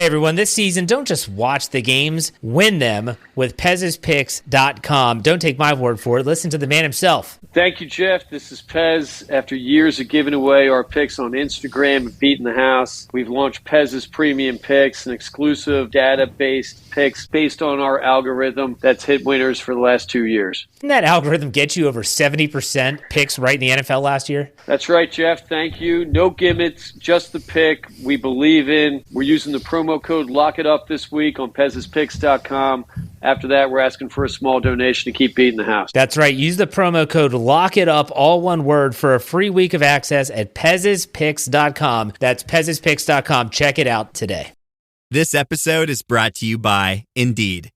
Hey everyone, this season, don't just watch the games, win them with Pez'sPicks.com. Don't take my word for it. Listen to the man himself. Thank you, Jeff. This is Pez. After years of giving away our picks on Instagram and beating the house, we've launched Pez's Premium Picks, an exclusive data-based picks based on our algorithm that's hit winners for the last 2 years. Didn't that algorithm get you over 70% picks right in the NFL last year? That's right, Jeff. Thank you. No gimmicks, just the pick we believe in. We're using the promo code Lock It Up this week on Pez'sPicks.com. After that, we're asking for a small donation to keep beating the house. That's right. Use the promo code Lock It Up, all one word, for a free week of access at Pez'sPicks.com. That's Pez'sPicks.com. Check it out today. This episode is brought to you by Indeed.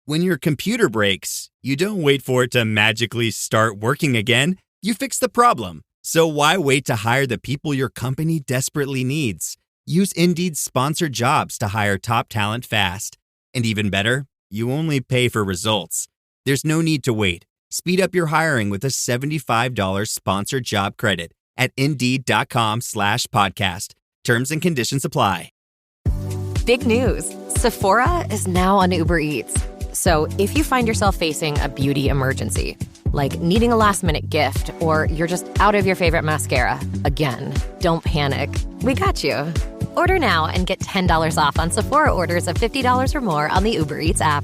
When your computer breaks, you don't wait for it to magically start working again. You fix the problem. So why wait to hire the people your company desperately needs? Use Indeed's sponsored jobs to hire top talent fast. And even better, you only pay for results. There's no need to wait. Speed up your hiring with a $75 sponsored job credit at Indeed.com/podcast. Terms and conditions apply. Big news. Sephora is now on Uber Eats. So if you find yourself facing a beauty emergency, like needing a last-minute gift, or you're just out of your favorite mascara, again, don't panic. We got you. Order now and get $10 off on Sephora orders of $50 or more on the Uber Eats app.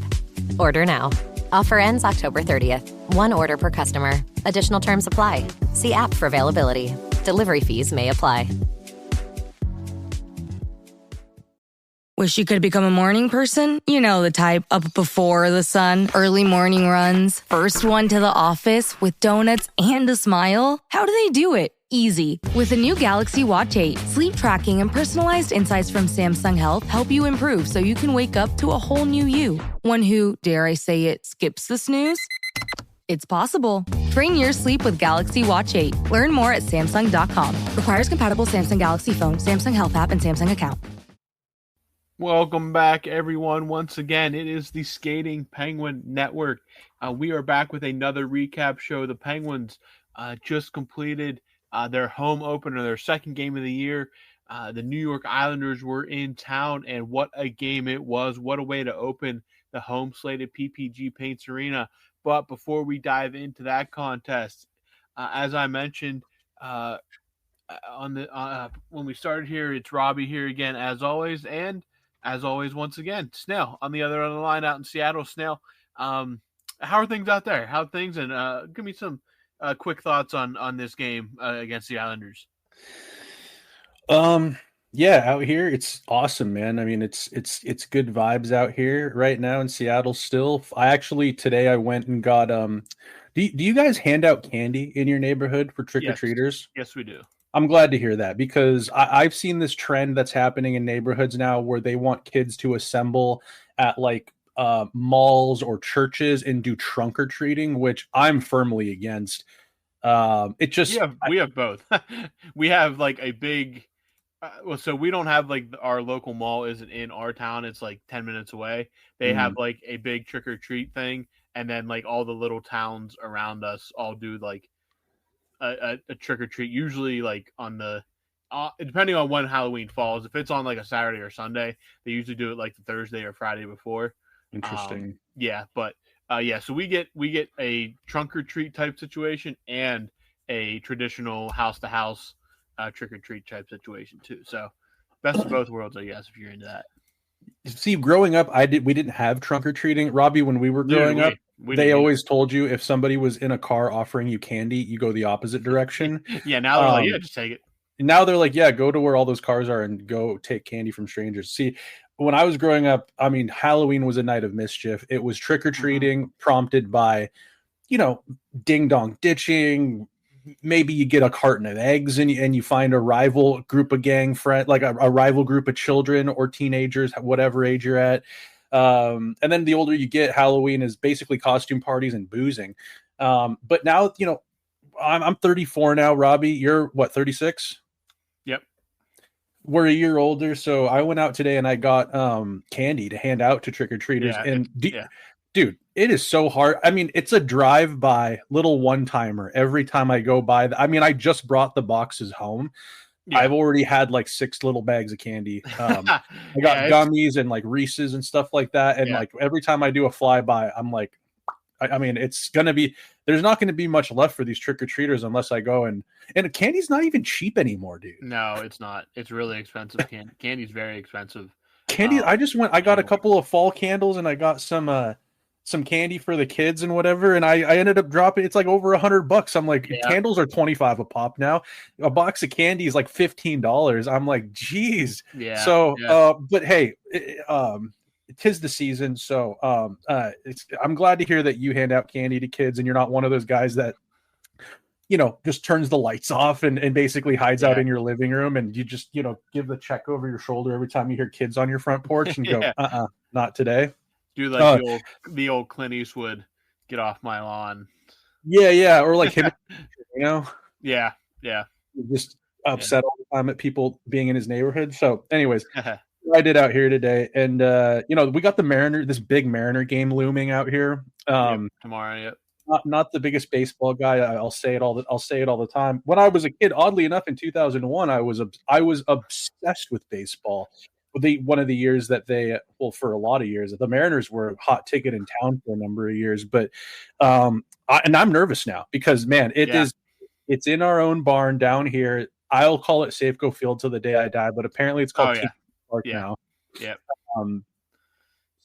Order now. Offer ends October 30th. One order per customer. Additional terms apply. See app for availability. Delivery fees may apply. Wish you could become a morning person? You know the type, up before the sun, early morning runs, first one to the office with donuts and a smile. How do they do it? Easy. With the new Galaxy Watch 8, sleep tracking and personalized insights from Samsung Health help you improve so you can wake up to a whole new you. One who, dare I say it, skips the snooze? It's possible. Train your sleep with Galaxy Watch 8. Learn more at Samsung.com. Requires compatible Samsung Galaxy phone, Samsung Health app, and Samsung account. Welcome back, everyone. Once again, it is the Skating Penguin Network. We are back with another recap show. The Penguins just completed their home opener, their second game of the year. The New York Islanders were in town, and what a game it was. What a way to open the home slate at PPG Paints Arena. But before we dive into that contest, as I mentioned when we started here, it's Robbie here again, as always, and as always, once again, Snail on the other end of the line out in Seattle. Snail, how are things out there? How are things? And give me some quick thoughts on this game against the Islanders. Yeah, out here it's awesome, man. I mean, it's good vibes out here right now in Seattle still. Today I went and got do you guys hand out candy in your neighborhood for trick-or-treaters? Yes, we do. I'm glad to hear that because I've seen this trend that's happening in neighborhoods now where they want kids to assemble at like malls or churches and do trunk or treating, which I'm firmly against. We have both. We have like a big, so we don't have like our local mall isn't in our town. It's like 10 minutes away. They have like a big trick or treat thing. And then like all the little towns around us all do like a trick or treat, usually like on the depending on when Halloween falls. If it's on like a Saturday or Sunday, they usually do it like the Thursday or Friday before. Interesting. So we get a trunk or treat type situation and a traditional house to house trick or treat type situation too. So best of both worlds, I guess, if you're into that. See, growing up, we didn't have trunk or treating, Robbie. When we were growing up, they always told you if somebody was in a car offering you candy, you go the opposite direction. Yeah, now they're like, just take it. Now they're like, yeah, go to where all those cars are and go take candy from strangers. See, when I was growing up, I mean, Halloween was a night of mischief. It was trick or treating prompted by, ding dong ditching. Maybe you get a carton of eggs and you find a rival group of gang friend, like a rival group of children or teenagers, whatever age you're at. And then the older you get, Halloween is basically costume parties and boozing. But now, I'm 34 now, Robbie. You're what, 36? Yep. We're a year older. So I went out today and I got candy to hand out to trick-or-treaters. Dude, it is so hard. I mean, it's a drive-by little one-timer every time I go by. I mean, I just brought the boxes home. I've already had like 6 little bags of candy. I got gummies and like Reese's and stuff like that. And like every time I do a flyby, I'm like, I mean, it's going to be, there's not going to be much left for these trick-or-treaters unless I go and candy's not even cheap anymore, dude. No, it's not. It's really expensive. Candy's very expensive. Candy, I got a couple of fall candles and I got some candy for the kids and whatever. And I ended up dropping, it's like over $100. I'm like, candles are 25 a pop now. A box of candy is like $15. I'm like, geez. Yeah. So, but hey, tis the season. So, I'm glad to hear that you hand out candy to kids and you're not one of those guys that, just turns the lights off and basically hides out in your living room. And you just, give the check over your shoulder every time you hear kids on your front porch and go, not today. Do like the old Clint Eastwood, get off my lawn. Yeah. Or like him, Yeah. You're just upset all the time at people being in his neighborhood. So anyways, I did out here today. And, we got this big Mariner game looming out here. Tomorrow. Yep. Not the biggest baseball guy. I'll say it all the time. When I was a kid, oddly enough, in 2001, I was obsessed with baseball. One of the years that for a lot of years, the Mariners were a hot ticket in town for a number of years. But and I'm nervous now because, man, it's in our own barn down here. I'll call it Safeco Field till the day I die, but apparently it's called Park now. Yeah.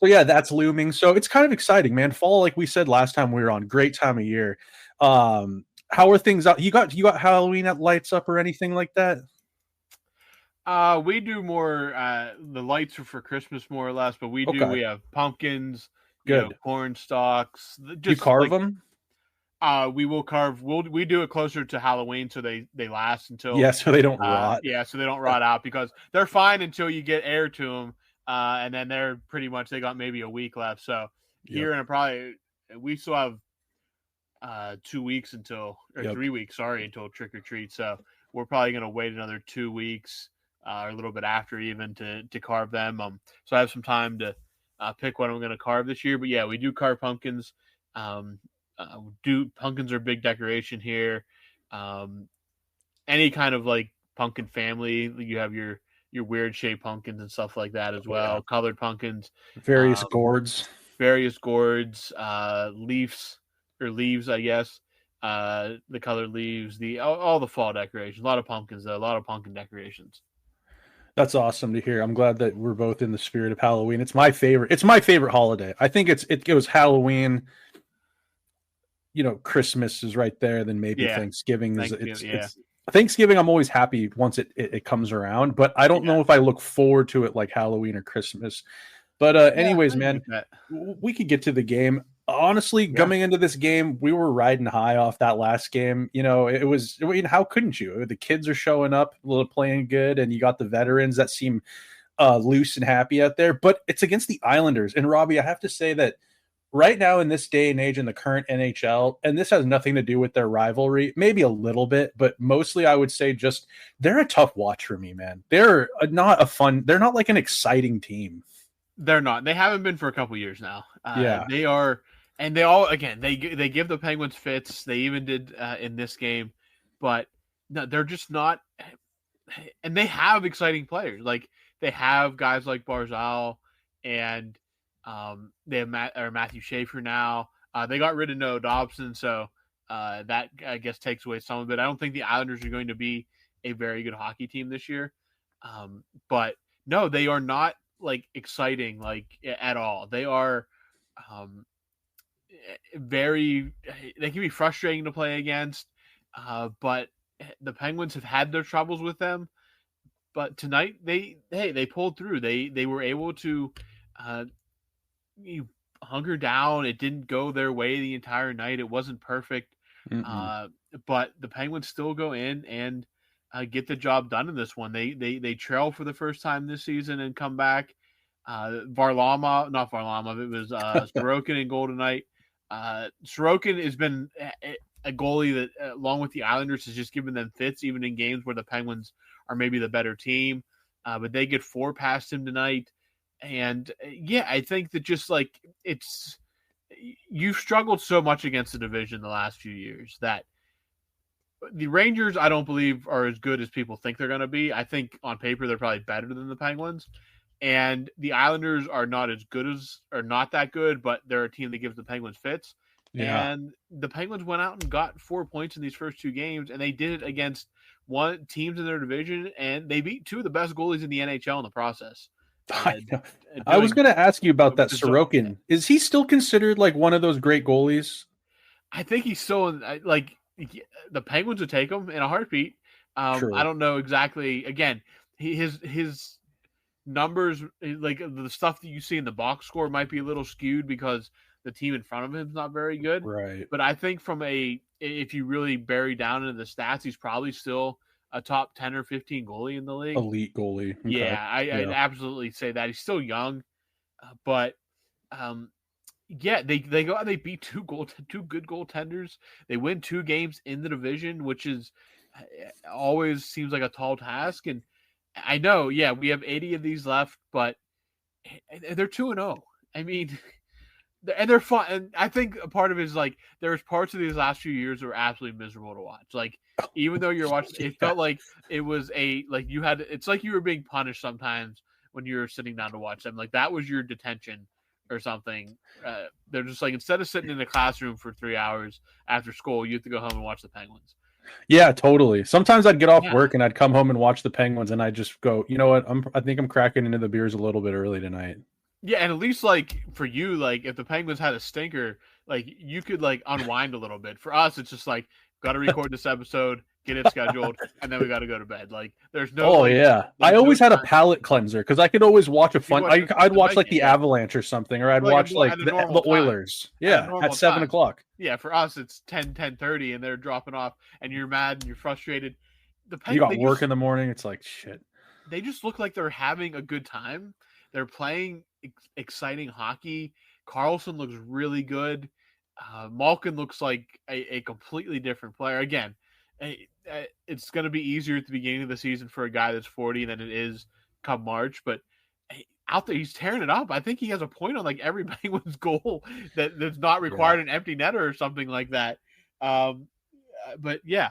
So yeah, that's looming. So it's kind of exciting, man. Fall, like we said last time we were on, great time of year. How are things out? You got Halloween at lights up or anything like that? We do more. The lights are for Christmas more or less, but we have pumpkins, corn stalks. You carve them? We will carve. We do it closer to Halloween, so they last until so they don't rot. So they don't rot out because they're fine until you get air to them, and then they're pretty much they got maybe a week left. So here in we still have 2 weeks until 3 weeks, until trick or treat. So we're probably gonna wait another 2 weeks. Or a little bit after even to carve them. So I have some time to pick what I'm going to carve this year. But yeah, we do carve pumpkins. Pumpkins are a big decoration here. Any kind of like pumpkin family, you have your weird shaped pumpkins and stuff like that as well. Colored pumpkins, various gourds, leaves, I guess. The colored leaves, all the fall decorations. A lot of pumpkins, though. A lot of pumpkin decorations. That's awesome to hear. I'm glad that we're both in the spirit of Halloween. It's my favorite. It's my favorite holiday. I think it goes Halloween. Christmas is right there. Then maybe Thanksgiving is. It's Thanksgiving. I'm always happy once it comes around, but I don't know if I look forward to it like Halloween or Christmas. But anyways, man, we could get to the game. Honestly, coming into this game, we were riding high off that last game. It was, how couldn't you? The kids are showing up, playing good, and you got the veterans that seem loose and happy out there. But it's against the Islanders. And Robbie, I have to say that right now in this day and age in the current NHL, and this has nothing to do with their rivalry, maybe a little bit, but mostly I would say just they're a tough watch for me, man. They're not like an exciting team. They're not. They haven't been for a couple years now. They are. And they all, again, they give the Penguins fits. They even did in this game, but no, they're just not. And they have exciting players. Like they have guys like Barzal, and they have Matthew Schaefer now. They got rid of Noah Dobson, so that I guess takes away some of it. I don't think the Islanders are going to be a very good hockey team this year, but no, they are not like exciting like at all. They are. They can be frustrating to play against, but the Penguins have had their troubles with them. But tonight they pulled through. They were able to hunker down. It didn't go their way the entire night. It wasn't perfect, but the Penguins still go in and get the job done in this one. They trail for the first time this season and come back. It was Sorokin and goal tonight. Sorokin has been a goalie that, along with the Islanders, has just given them fits, even in games where the Penguins are maybe the better team. But they get 4 past him tonight. And I think that just like you've struggled so much against the division the last few years that The Rangers, I don't believe, are as good as people think they're going to be. I think on paper they're probably better than the Penguins. And the Islanders are not as good as, or not that good, but they're a team that gives the Penguins fits. Yeah. And the Penguins went out and got 4 points in these first 2 games, and they did it against teams in their division, and they beat 2 of the best goalies in the NHL in the process. I was going to ask you about that Sorokin. Is he still considered like one of those great goalies? I think he's still like the Penguins would take him in a heartbeat. I don't know exactly. Again, his numbers, like the stuff that you see in the box score, might be a little skewed because the team in front of him is not very good. Right. But I think if you really bury down into the stats, he's probably still a top 10 or 15 goalie in the league. Elite goalie. Okay. Yeah, I'd absolutely say that. He's still young, but yeah, they go out, they beat 2 good goaltenders. They win 2 games in the division, which is always seems like a tall task. And I know, yeah, we have 80 of these left, but they're 2-0. I mean, and they're fun. And I think a part of it is like there's parts of these last few years that were absolutely miserable to watch. Like even though you're watching, it felt like it was it's like you were being punished sometimes when you were sitting down to watch them. Like that was your detention or something. They're just like, instead of sitting in the classroom for 3 hours after school, you have to go home and watch the Penguins. Yeah, totally. Sometimes I'd get off work and I'd come home and watch the Penguins, and I'd just go, you know what? I think I'm cracking into the beers a little bit early tonight. Yeah, and at least like for you, like if the Penguins had a stinker, like you could like unwind a little bit. For us, it's just like, got to record this episode, get it scheduled, and then we got to go to bed. Like there's no. Oh yeah, I always had a palate cleanser because I could always watch a fun. I'd watch like the Avalanche or something, or I'd watch like the Oilers. Yeah, at 7 o'clock. Yeah, for us it's 10:30, and they're dropping off, and you're mad and you're frustrated. You got work in the morning. It's like shit. They just look like they're having a good time. They're playing exciting hockey. Carlson looks really good. Malkin looks like a completely different player. Again, it's going to be easier at the beginning of the season for a guy that's 40 than it is come March. But out there, he's tearing it up. I think he has a point on like every Penguins goal that's not required an empty netter or something like that. But yeah,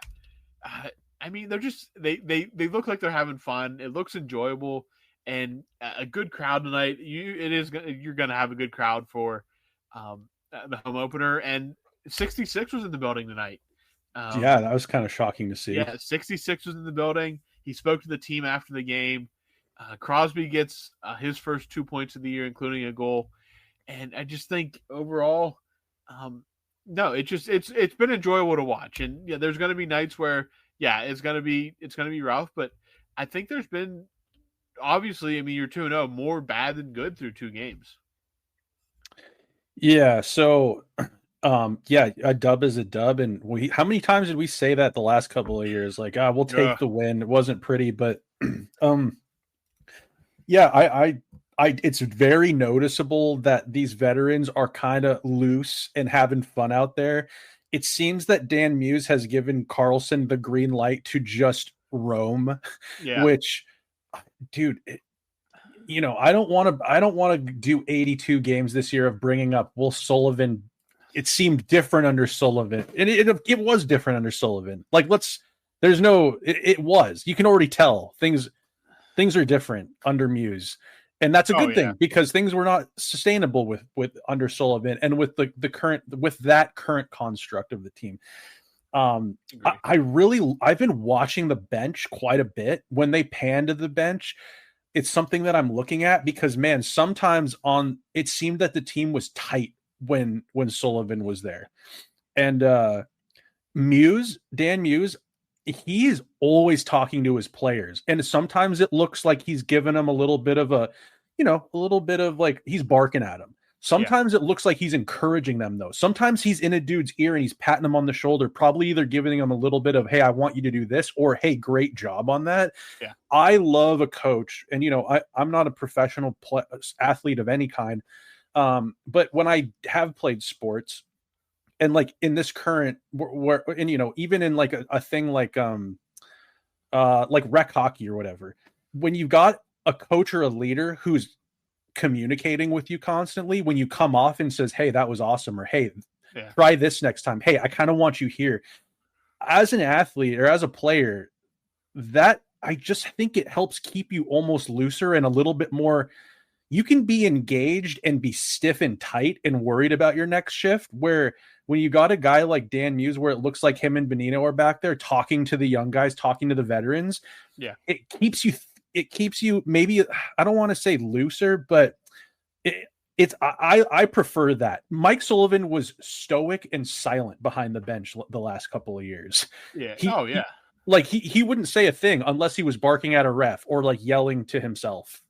I mean, they're just they look like they're having fun. It looks enjoyable. And a good crowd tonight. You're going to have a good crowd for the home opener. And 66 was in the building tonight. Yeah, that was kind of shocking to see. Yeah, 66 was in the building. He spoke to the team after the game. Crosby gets his first 2 points of the year, including a goal. And I just think overall, it's been enjoyable to watch. And yeah, there's going to be nights where it's going to be rough. But I think there's been. Obviously, I mean, you're 2-0, more bad than good through 2 games. Yeah. So, a dub is a dub. And how many times did we say that the last couple of years? Like, we'll take the win. It wasn't pretty, but, it's very noticeable that these veterans are kind of loose and having fun out there. It seems that Dan Muse has given Carlson the green light to just roam, which. Dude, I don't want to do 82 games this year of bringing up Sullivan. It seemed different under Sullivan, and it was different under Sullivan. Like it was. You can already tell things are different under Muse, and that's a good thing because things were not sustainable with under Sullivan and with that current construct of the team. I've been watching the bench quite a bit. When they pan to the bench, it's something that I'm looking at because, man, sometimes it seemed that the team was tight when Sullivan was there. And Dan Muse, he is always talking to his players. And sometimes it looks like he's giving them a little bit of like he's barking at them. Sometimes it looks like he's encouraging them, though. Sometimes he's in a dude's ear and he's patting him on the shoulder, probably either giving him a little bit of, hey, I want you to do this, or hey, great job on that. Yeah. I love a coach. And, I'm not a professional athlete of any kind. But when I have played sports and like in this current even in like a thing like rec hockey or whatever, when you got a coach or a leader who's communicating with you constantly, when you come off and says, hey, that was awesome, or hey, try this next time, hey, I kind of want you here, as an athlete or as a player, that I just think it helps keep you almost looser and a little bit more. You can be engaged and be stiff and tight and worried about your next shift, where when you got a guy like Dan Muse, where it looks like him and Benino are back there talking to the young guys, talking to the veterans. Yeah. It keeps you maybe, I don't want to say looser, but I prefer that. Mike Sullivan was stoic and silent behind the bench the last couple of years. Yeah. He wouldn't say a thing unless he was barking at a ref or like yelling to himself,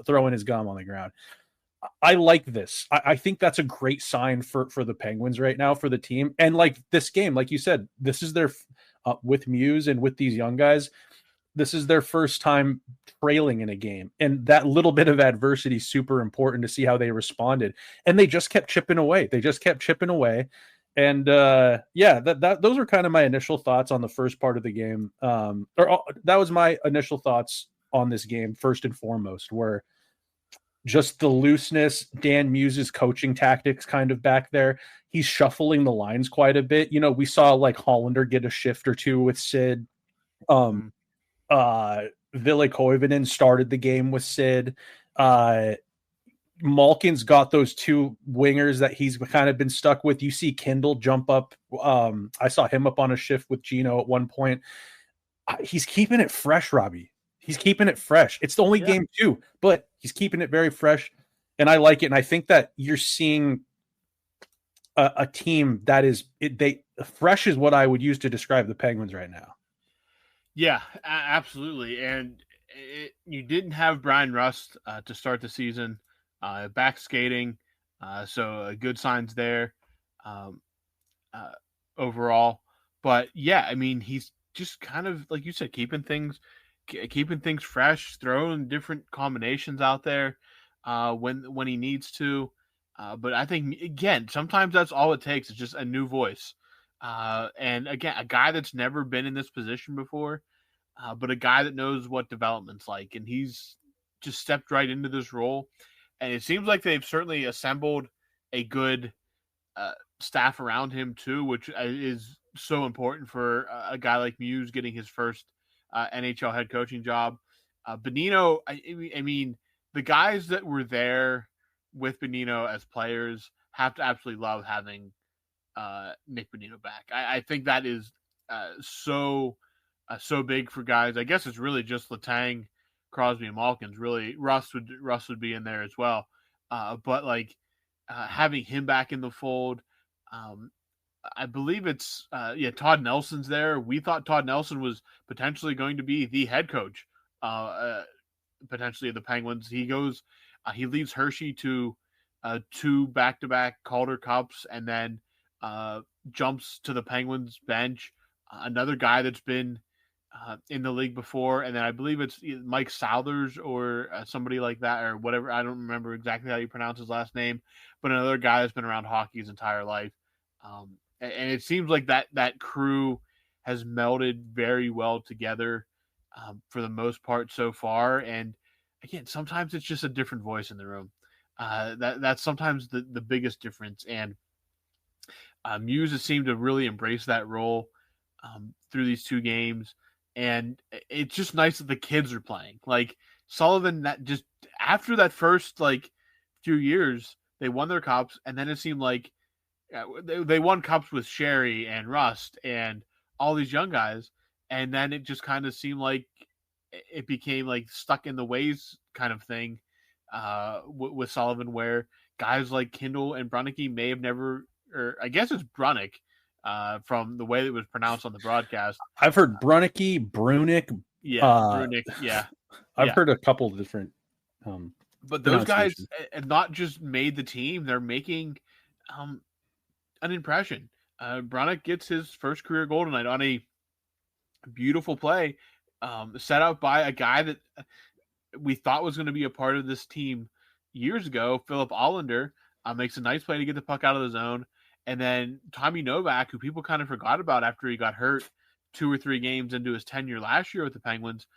throwing his gum on the ground. I like this. I think that's a great sign for the Penguins right now, for the team. And like this game, like you said, this is their with Muse and with these young guys, this is their first time trailing in a game. And that little bit of adversity is super important to see how they responded. And they just kept chipping away. And those are kind of my initial thoughts on the first part of the game. That was my initial thoughts on this game, first and foremost, were just the looseness, Dan Muse's coaching tactics kind of back there. He's shuffling the lines quite a bit. You know, we saw like Hollander get a shift or two with Sid. Ville Koivunen started the game with Sid. Malkin's got those two wingers that he's kind of been stuck with. You see Kindle jump up. I saw him up on a shift with Gino at one point. He's keeping it fresh, Robbie. He's keeping it fresh. It's the only game too, but he's keeping it very fresh. And I like it. And I think that you're seeing a team that is fresh is what I would use to describe the Penguins right now. Yeah, absolutely. And you didn't have Brian Rust to start the season, back skating. So good signs there overall. But yeah, I mean, he's just kind of, like you said, keeping things fresh, throwing different combinations out there when he needs to. But I think, again, sometimes that's all it takes is just a new voice. And again, a guy that's never been in this position before, but a guy that knows what development's like. And he's just stepped right into this role. And it seems like they've certainly assembled a good staff around him too, which is so important for a guy like Muse getting his first NHL head coaching job. Benino, I mean, the guys that were there with Benino as players have to absolutely love having Nick Benino back. I think that is so big for guys. I guess it's really just Letang, Crosby, and Malkins. Really, Russ would be in there as well. But like having him back in the fold, I believe it's Todd Nelson's there. We thought Todd Nelson was potentially going to be the head coach, potentially of the Penguins. He goes, he leaves Hershey to 2 back-to-back Calder Cups, and then jumps to the Penguins bench. Another guy that's been in the league before, and then I believe it's Mike Souders or somebody like that, or whatever. I don't remember exactly how you pronounce his last name, but another guy that's been around hockey his entire life. And it seems like that crew has melded very well together for the most part so far. And again, sometimes it's just a different voice in the room. That's sometimes the biggest difference. And Muse has seemed to really embrace that role through these 2 games. And it's just nice that the kids are playing. Like Sullivan, that just after that first few years, they won their cups, and then it seemed like they won cups with Sherry and Rust and all these young guys, and then it just kind of seemed like it became like stuck in the ways kind of thing with Sullivan, where guys like Kindle and Brunnicke may have never, or I guess it's Brunick from the way that it was pronounced on the broadcast. I've heard Brunick, Brunick. Brunick, yeah. I've heard a couple of different. But those guys have not just made the team; they're making an impression. Brunick gets his first career goal tonight on a beautiful play set up by a guy that we thought was going to be a part of this team years ago. Philip Allander makes a nice play to get the puck out of the zone. And then Tommy Novak, who people kind of forgot about after he got hurt 2 or 3 games into his tenure last year with the Penguins,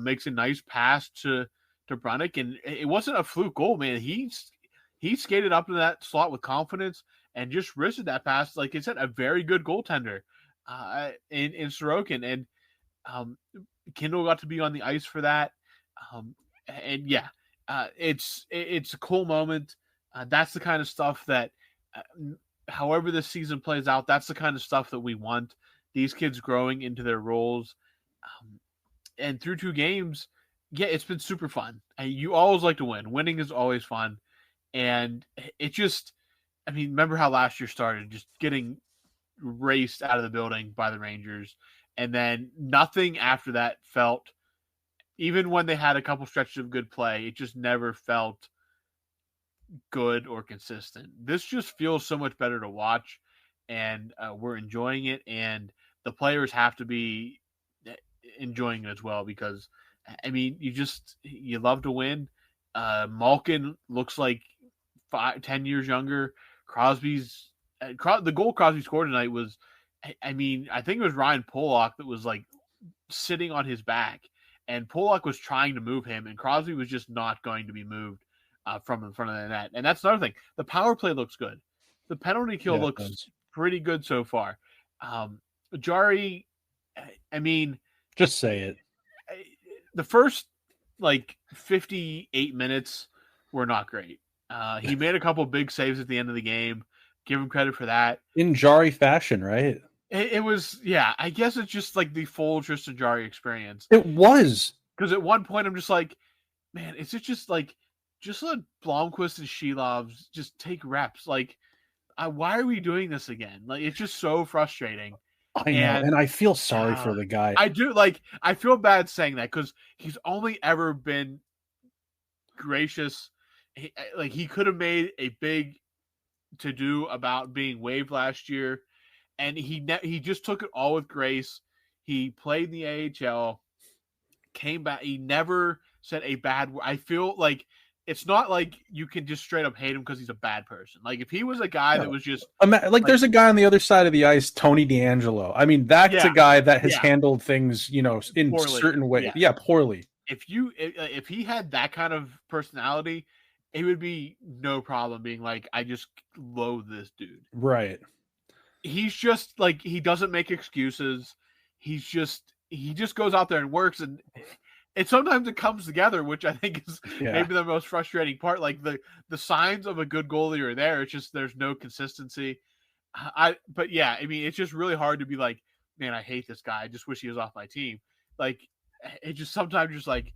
makes a nice pass to Brunick. And it wasn't a fluke goal, man. He skated up to that slot with confidence and just risked that pass. Like I said, a very good goaltender. in Sorokin, and Kindle got to be on the ice for that. And yeah, it's a cool moment. That's the kind of stuff that, however this season plays out, that's the kind of stuff that we want. These kids growing into their roles, and through 2 games, yeah, it's been super fun. And you always like to win. Winning is always fun, and it just, I mean, remember how last year started, just getting raced out of the building by the Rangers, and then nothing after that felt. Even when they had a couple stretches of good play, it just never felt good or consistent. This just feels so much better to watch, and we're enjoying it, and the players have to be enjoying it as well, because, I mean, you love to win. Malkin looks like 10 years younger. Crosby's the goal Crosby scored tonight was, I mean, I think it was Ryan Pollock that was like sitting on his back, and Pollock was trying to move him, and Crosby was just not going to be moved from in front of the net. And that's another thing. The power play looks good. The penalty kill looks pretty good so far. Jari, I mean, just say it. The first 58 minutes were not great. He made a couple big saves at the end of the game. Give him credit for that. In Jari fashion, right? It was, yeah, I guess it's just like the full Tristan Jari experience. It was. Because at one point I'm just like, man, is it just let Blomqvist and Shilov just take reps? Why are we doing this again? It's just so frustrating. I know, and I feel sorry for the guy. I do, I feel bad saying that, because he's only ever been gracious. He could have made a big to-do about being waived last year, and he just took it all with grace. He played in the AHL, came back. He never said a bad word. I feel like it's not like you can just straight up hate him because he's a bad person. If he was a guy that was just there's a guy on the other side of the ice, Tony DeAngelo. I mean, that's a guy that has handled things, in poorly. Certain ways. Yeah, poorly. If he had that kind of personality, it would be no problem being like, I just loathe this dude. Right. He's just he doesn't make excuses. He just goes out there and works, and sometimes it comes together, which I think is maybe the most frustrating part. The signs of a good goalie are there. It's just there's no consistency. But yeah, I mean, it's just really hard to be like, man, I hate this guy. I just wish he was off my team. It just sometimes just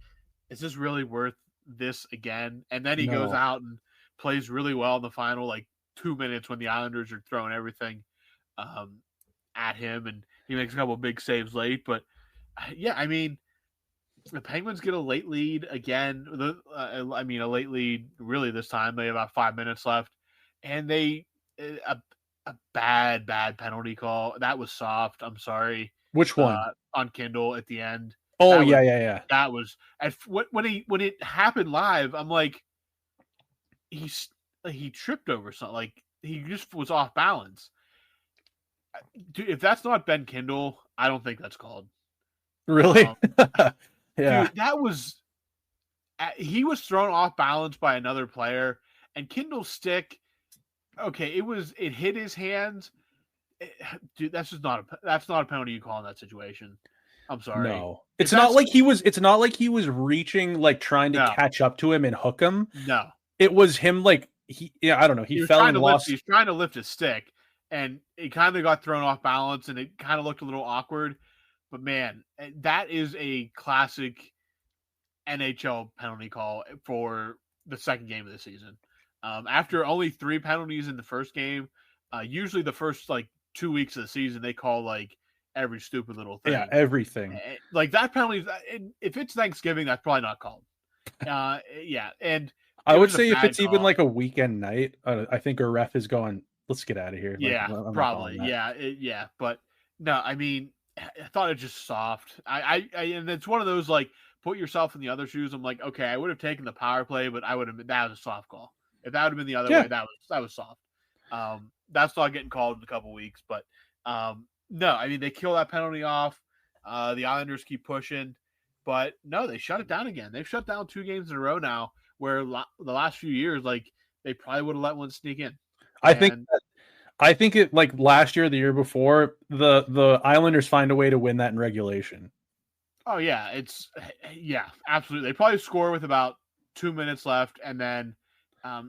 is this really worth this again? And then he goes out and plays really well in the final 2 minutes when the Islanders are throwing everything at him, and he makes a couple of big saves late. But yeah, I mean, the Penguins get a late lead again. A late lead really this time. They have about 5 minutes left, and a bad penalty call. That was soft. I'm sorry. Which one? On Kindle at the end. Oh, yeah. That was when it happened live. I'm like, he tripped over something. He just was off balance. Dude, if that's not Ben Kindle, I don't think that's called. Really? Yeah. Dude, that was. He was thrown off balance by another player, and Kindle's stick. Okay, it hit his hands. Dude, that's not a penalty you call in that situation. I'm sorry. No, it's not like he was reaching, trying to catch up to him and hook him. No, it was him. I don't know. He fell and lost. He's trying to lift his stick, and it kind of got thrown off balance, and it kind of looked a little awkward. But man, that is a classic NHL penalty call for the second game of the season. After only 3 penalties in the first game, usually the first 2 weeks of the season they call every stupid little thing. Yeah, everything. That penalty, if it's Thanksgiving, that's probably not called. Yeah, and I would say if it's even a weekend night, I think a ref is going, let's get out of here. Yeah, probably. Yeah, but no, I mean, I thought it just soft. And it's one of those put yourself in the other shoes. I'm like, okay, I would have taken the power play, but that was a soft call. If that would have been the other way, that was soft. That's not getting called in a couple weeks, but no, I mean, they kill that penalty off. The Islanders keep pushing, but no, they shut it down again. They've shut down 2 games in a row now, where the last few years, they probably would have let one sneak in. I think I think it like last year, the year before, the Islanders find a way to win that in regulation. Oh yeah, absolutely. They probably score with about 2 minutes left, and then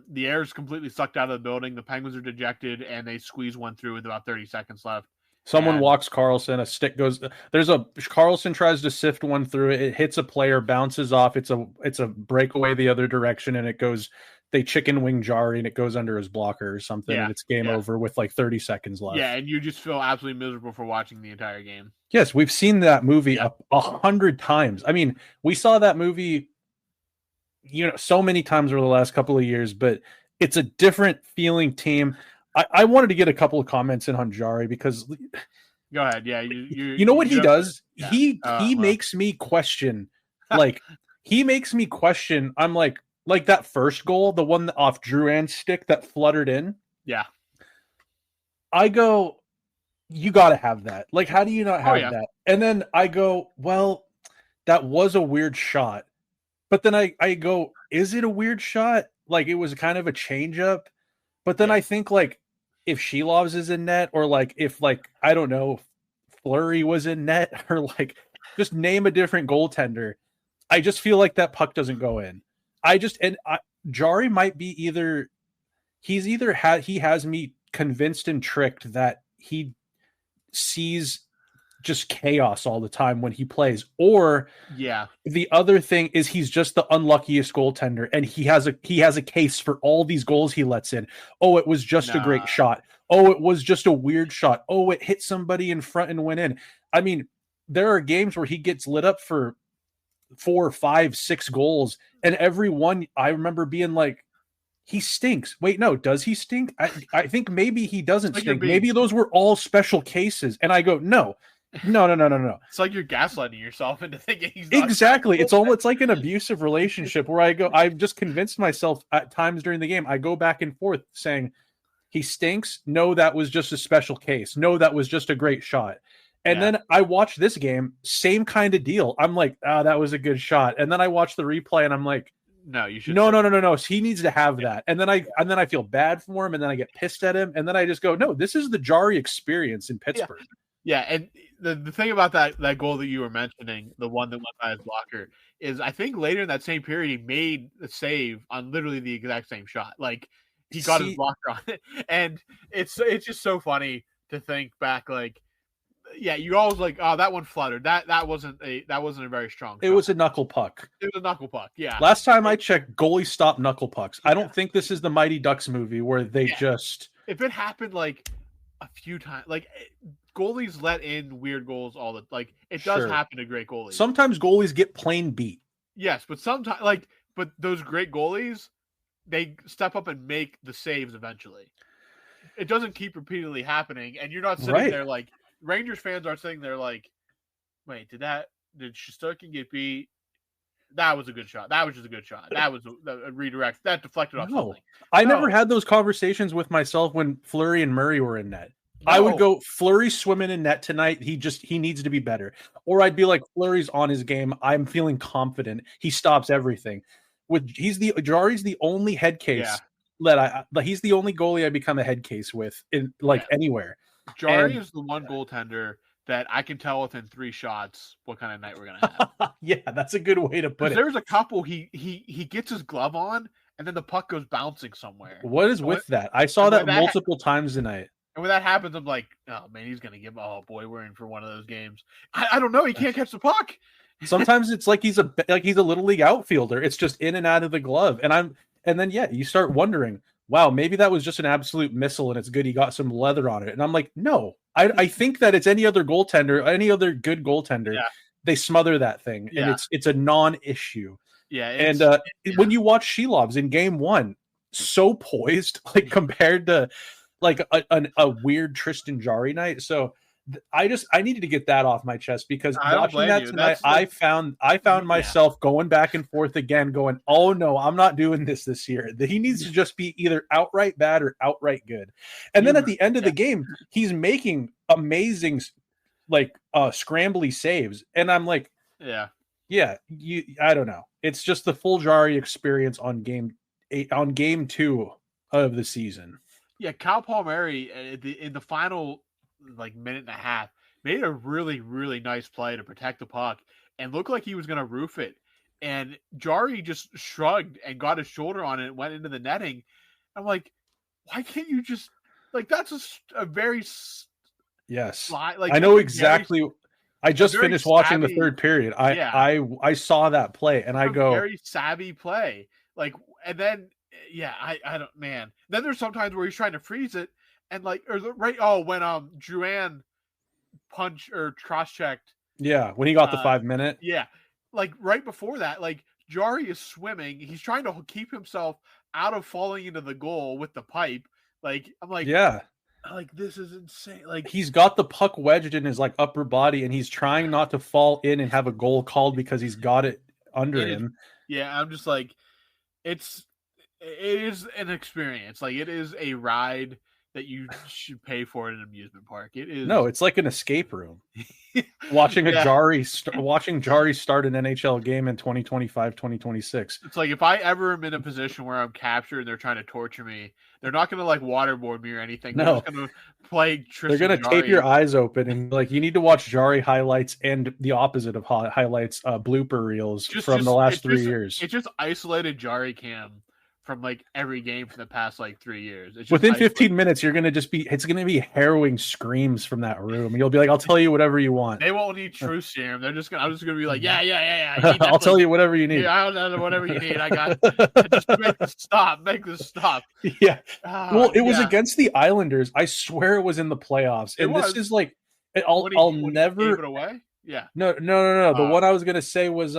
the air is completely sucked out of the building. The Penguins are dejected, and they squeeze one through with about 30 seconds left. Someone walks Carlson, a stick goes. Carlson tries to sift one through it. It hits a player, bounces off. It's a breakaway the other direction, and it goes. They chicken wing Jari, and it goes under his blocker or something, and it's game over with like 30 seconds left. Yeah, and you just feel absolutely miserable for watching the entire game. Yes, we've seen that movie 100 times. I mean, we saw that movie, so many times over the last couple of years, but it's a different feeling team. I wanted to get a couple of comments in on Jari because go ahead. Yeah, you know what he does? Yeah. He makes me question. Like he makes me question. I'm like that first goal, the one off Drouin's stick that fluttered in. Yeah. I go, you got to have that. Like, how do you not have that? And then I go, well, that was a weird shot. But then I go, is it a weird shot? Like, it was kind of a change up. But then I think, like, if Shelov's is in net, or like if, like, I don't know, Fleury was in net, or like just name a different goaltender, I just feel like that puck doesn't go in. Jari might be he has me convinced and tricked that he sees just chaos all the time when he plays, or the other thing is he's just the unluckiest goaltender, and he has a case for all these goals he lets in. Oh, it was just a great shot. Oh, it was just a weird shot. Oh, it hit somebody in front and went in. I mean, there are games where he gets lit up for 4, 5, 6 goals, and every one I remember being like, he stinks. Wait, no, does he stink? I think maybe he doesn't stink. Maybe those were all special cases. And I go, no. It's like you're gaslighting yourself into thinking he's not exactly. It's like an abusive relationship where I've just convinced myself at times during the game. I go back and forth saying he stinks. No, that was just a special case. No, that was just a great shot. And then I watch this game, same kind of deal. I'm like, that was a good shot. And then I watch the replay and I'm like, no, you should. No. He needs to have that. And then I feel bad for him, and then I get pissed at him, and then I just go, no, this is the Jari experience in Pittsburgh. Yeah, and the thing about that goal that you were mentioning, the one that went by his blocker, is I think later in that same period he made a save on literally the exact same shot. Like he got his blocker on it, and it's just so funny to think back. Like, yeah, you always like, oh, that one fluttered. That wasn't a very strong shot. It was a knuckle puck. It was a knuckle puck. Yeah. Last time I checked, goalies stop knuckle pucks. I don't think this is the Mighty Ducks movie where they just. If it happened like a few times, like goalies let in weird goals all the like. It does happen to great goalies. Sometimes goalies get plain beat. Yes, but sometimes but those great goalies, they step up and make the saves eventually. It doesn't keep repeatedly happening, and you're not sitting there like. Rangers fans are sitting there like, wait, did Shesterkin get beat? That was a good shot. That was just a good shot. That was a redirect. That deflected off something. I never had those conversations with myself when Fleury and Murray were in net. No. I would go, Fleury's swimming in net tonight. He needs to be better. Or I'd be like, Fleury's on his game. I'm feeling confident. He stops everything. Jari's the only head case he's the only goalie I become a head case with in anywhere. Jari is the one goaltender that I can tell within 3 shots what kind of night we're gonna have. Yeah, that's a good way to put it. There's a couple he gets his glove on and then the puck goes bouncing somewhere. What is with that? I saw that multiple times tonight. And when that happens, I'm like, oh man, he's gonna give. Oh boy, we're in for one of those games. I don't know. He can't catch the puck. Sometimes it's like he's a little league outfielder. It's just in and out of the glove, and then you start wondering. Wow, maybe that was just an absolute missile and it's good he got some leather on it. And I'm like, no, I think that it's any other goaltender, any other good goaltender, they smother that thing and it's a non-issue. Yeah. And when you watch Shelov's in game 1, so poised, like compared to like a weird Tristan Jari night. So I needed to get that off my chest because watching that tonight, I found myself going back and forth again, going, "Oh no, I'm not doing this year." He needs to just be either outright bad or outright good. And then at the end of the game, he's making amazing, scrambly saves, and I'm like, I don't know. It's just the full Jari experience on game 2 of the season. Yeah, Cal Palmieri in the final like minute and a half made a really, really nice play to protect the puck and looked like he was going to roof it. And Jari just shrugged and got his shoulder on it and went into the netting. I'm like, why can't you just like that's a very Yes, like I know exactly. I just finished watching the third period. I saw that play and I go, very savvy play. Like, and then I don't, man. Then there's sometimes where he's trying to freeze it and like when Juan punch or cross checked. Yeah, when he got the 5 minute. Yeah, like right before that, like Jari is swimming. He's trying to keep himself out of falling into the goal with the pipe. Like I'm like, yeah. Like this is insane. Like he's got the puck wedged in his like upper body, and he's trying not to fall in and have a goal called because he's got it under him. Yeah, I'm just like, it is an experience. Like it is a ride that you should pay for at an amusement park. It is it's like an escape room. Watching Jari start an NHL game in 2025, 2026. It's like if I ever am in a position where I'm captured and they're trying to torture me, they're not going to like waterboard me or anything. They're just going to play Tristan. They're going to tape your eyes open and like you need to watch Jari highlights and the opposite of highlights, blooper reels from the last 3 years. It's just isolated Jari cam from like every game for the past like 3 years. It's within 15 minutes, you're gonna it's gonna be harrowing screams from that room. You'll be like, "I'll tell you whatever you want." They won't need truth serum. I'm just gonna be like, yeah. I'll tell you whatever you need. Yeah, I'll tell you whatever you need. I got just make this stop. Yeah. Well, it was against the Islanders. I swear it was in the playoffs. And this is like, I'll never gave it away. Yeah. No. The one I was gonna say was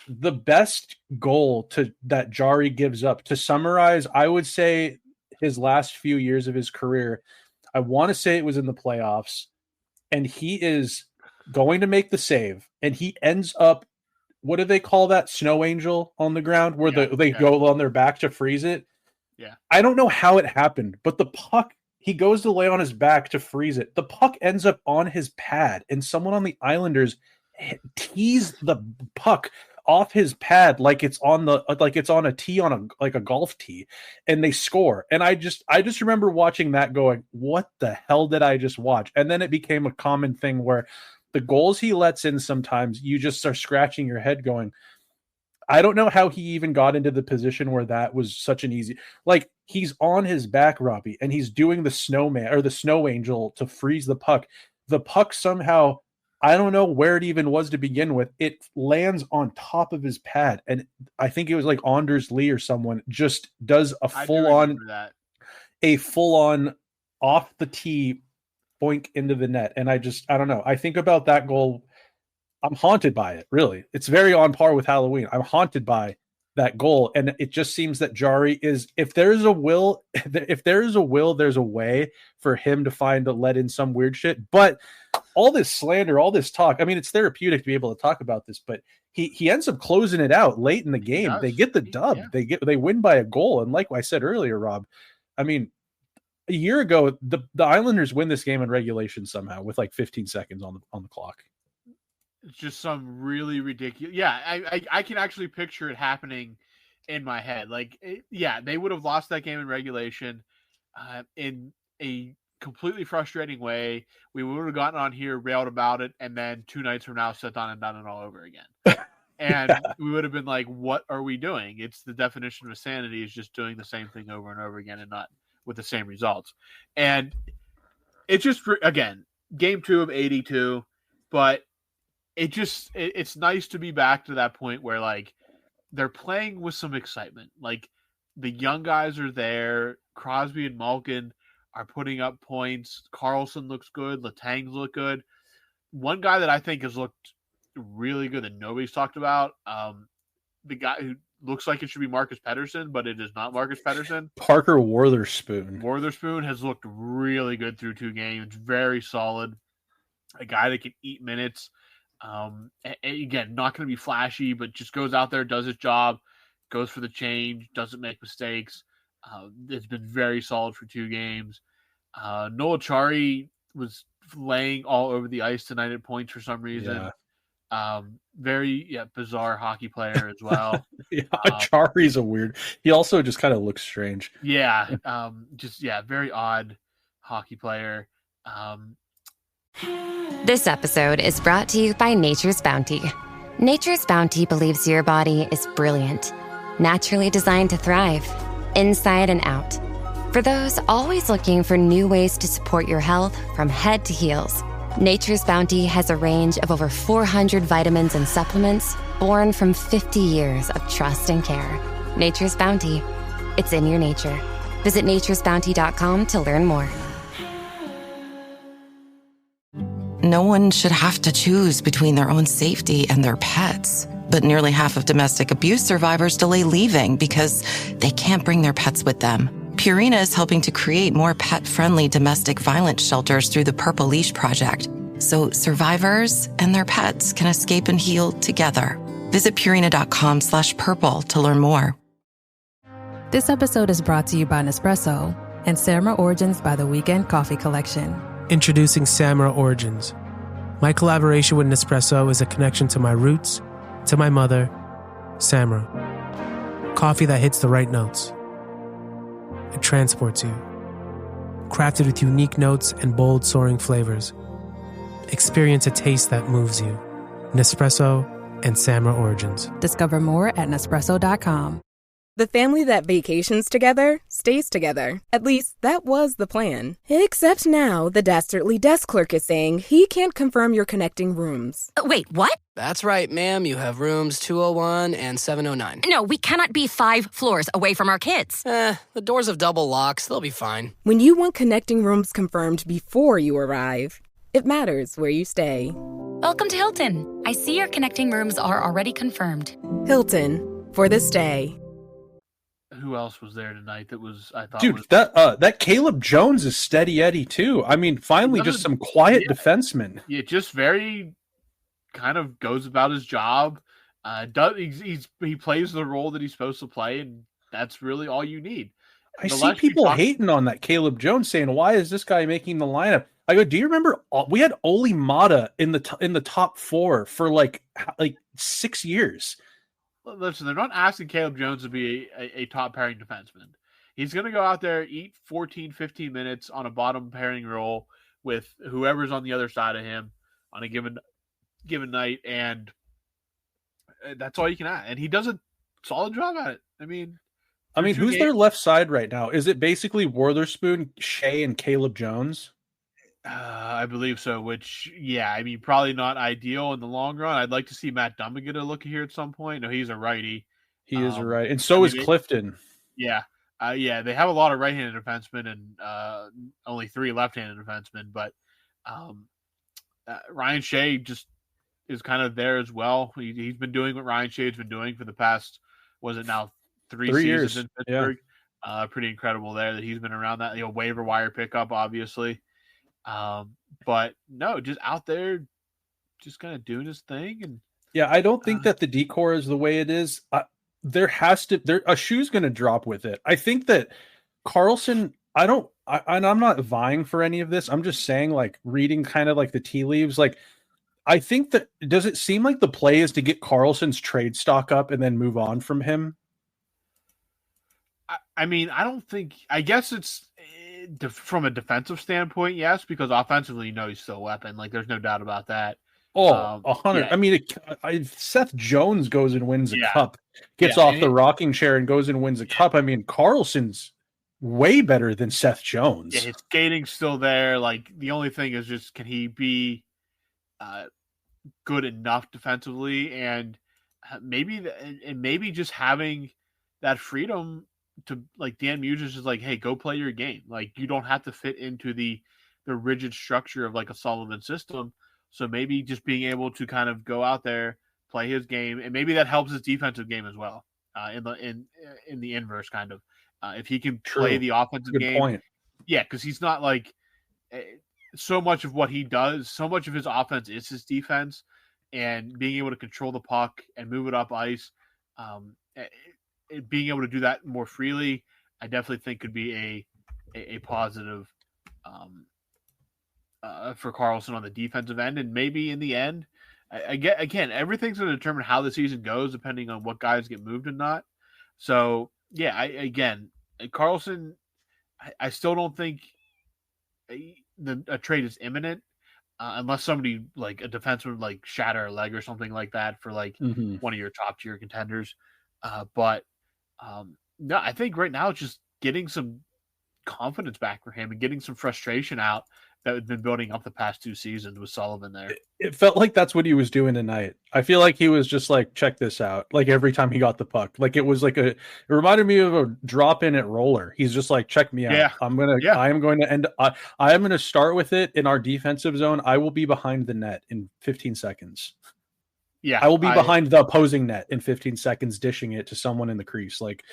the best goal that Jari gives up. To summarize, I would say his last few years of his career, I want to say it was in the playoffs, and he is going to make the save, and he ends up, what do they call that? Snow angel on the ground where they go on their back to freeze it. Yeah. I don't know how it happened, but the puck, he goes to lay on his back to freeze it. The puck ends up on his pad, and someone on the Islanders teased the puck off his pad like it's on a tee on a golf tee, and they score. And I just remember watching that going, what the hell did I just watch? And then it became a common thing where the goals he lets in, sometimes you just start scratching your head going, I don't know how he even got into the position where that was such an easy, like he's on his back, Robbie, and he's doing the snowman or the snow angel to freeze the puck. The puck somehow, I don't know where it even was to begin with. It lands on top of his pad. And I think it was like Anders Lee or someone just does a full on off the tee boink into the net. And I don't know. I think about that goal. I'm haunted by it. Really. It's very on par with Halloween. I'm haunted by that goal. And it just seems that Jari is, if there's a will, there's a way for him to let in some weird shit. But all this slander, all this talk, I mean, it's therapeutic to be able to talk about this, but he ends up closing it out late in the game. They get the dub. Yeah. They win by a goal. And like I said earlier, Rob, I mean, a year ago, the Islanders win this game in regulation somehow with like 15 seconds on the clock. It's just some really ridiculous. Yeah, I can actually picture it happening in my head. Like, they would have lost that game in regulation in a completely frustrating way. We would have gotten on here, railed about it, and then 2 nights from now, sat down and done it all over again. And we would have been like, what are we doing? It's the definition of insanity, is just doing the same thing over and over again and not with the same results. And it's just, again, game 2 of 82, but it's nice to be back to that point where like they're playing with some excitement. Like the young guys are there. Crosby and Malkin are putting up points. Carlson looks good. Letang's look good. One guy that I think has looked really good that nobody's talked about, the guy who looks like it should be Marcus Pettersson, but it is not Marcus Pettersson. Parker Wotherspoon. Wotherspoon has looked really good through 2 games. Very solid. A guy that can eat minutes. Again, not going to be flashy, but just goes out there, does his job, goes for the change, doesn't make mistakes. It's been very solid for 2 games. Noel Chari was laying all over the ice tonight at points for some reason. Very bizarre hockey player as well. Yeah, Chari's a weird. He also just kind of looks strange. Very odd hockey player. This episode is brought to you by Nature's Bounty. Nature's Bounty believes your body is brilliant, naturally designed to thrive, inside and out. For those always looking for new ways to support your health from head to heels, Nature's Bounty has a range of over 400 vitamins and supplements born from 50 years of trust and care. Nature's Bounty. It's in your nature. Visit naturesbounty.com to learn more. No one should have to choose between their own safety and their pets. But nearly half of domestic abuse survivors delay leaving because they can't bring their pets with them. Purina is helping to create more pet-friendly domestic violence shelters through the Purple Leash Project, so survivors and their pets can escape and heal together. Visit Purina.com/purple to learn more. This episode is brought to you by Nespresso and Samra Origins by The Weekend Coffee Collection. Introducing Samra Origins. My collaboration with Nespresso is a connection to my roots, to my mother, Samra. Coffee that hits the right notes. It transports you. Crafted with unique notes and bold, soaring flavors. Experience a taste that moves you. Nespresso and Samra Origins. Discover more at Nespresso.com. The family that vacations together stays together. At least that was the plan. Except now the Dastardly desk clerk is saying he can't confirm your connecting rooms. Wait, what? That's right, ma'am. You have rooms 201 and 709. No, we cannot be 5 floors away from our kids. The doors have double locks. They'll be fine. When you want connecting rooms confirmed before you arrive, it matters where you stay. Welcome to Hilton. I see your connecting rooms are already confirmed. Hilton, for the stay. Who else was there tonight that was, I thought... Dude, that Caleb Jones is steady Eddie, too. I mean, finally, just some quiet defenseman. Yeah, just very kind of goes about his job. He plays the role that he's supposed to play, and that's really all you need. I see people hating on that Caleb Jones, saying, why is this guy making the lineup? I go, do you remember we had Oli Mata in the top 4 for like 6 years? Listen, they're not asking Caleb Jones to be a top pairing defenseman. He's going to go out there, eat 14, 15 minutes on a bottom pairing role with whoever's on the other side of him on a given night, and that's all you can add. And he does a solid job at it. I mean, who's their left side right now? Is it basically Wotherspoon, Shea, and Caleb Jones? I believe so, which, probably not ideal in the long run. I'd like to see Matt Dumba get a look here at some point. No, he's a righty. He is a righty. And so is Clifton. Yeah. They have a lot of right-handed defensemen and only 3 left-handed defensemen, but Ryan Shea just is kind of there as well. He's been doing what Ryan Shea's been doing for the past, was it now 3 seasons years in Pittsburgh? Yeah. Pretty incredible there that he's been around that. Waiver wire pickup, obviously. But no, just out there, just kind of doing his thing. And I don't think that the decor is the way it is. A shoe's going to drop with it. I think that Karlsson, I'm not vying for any of this. I'm just saying, like, reading kind of like the tea leaves. Like, I think that, does it seem like the play is to get Karlsson's trade stock up and then move on from him? I guess it's from a defensive standpoint, yes, because offensively, he's still a weapon. Like, there's no doubt about that. 100. Yeah. Seth Jones goes and wins a cup, gets off the rocking chair and goes and wins a cup. Karlsson's way better than Seth Jones. Yeah, his skating's still there. Like, the only thing is just, can he be good enough defensively, and maybe just having that freedom to, like, Dan Mugis is like, hey, go play your game. Like, you don't have to fit into the rigid structure of like a Sullivan system. So maybe just being able to kind of go out there, play his game, and maybe that helps his defensive game as well. In the inverse, kind of, if he can play the offensive game. Point. Yeah, because he's not like so much of what he does. So much of his offense is his defense, and being able to control the puck and move it up ice. Being able to do that more freely, I definitely think could be a positive for Karlsson on the defensive end. And maybe in the end, again, everything's going to determine how the season goes depending on what guys get moved and not. So yeah, Carlson, I still don't think a trade is imminent unless somebody like a defenseman like shatter a leg or something like that for like one of your top tier contenders. But no, I think right now it's just getting some confidence back for him and getting some frustration out that had been building up the past 2 seasons with Sullivan there. It felt like that's what he was doing tonight. I feel like he was just like, check this out. Like every time he got the puck, like it was like it reminded me of a drop in at roller. He's just like, check me out. Yeah. I am going to start with it in our defensive zone. I will be behind the net in 15 seconds. Yeah. I will be behind the opposing net in 15 seconds, dishing it to someone in the crease. Like,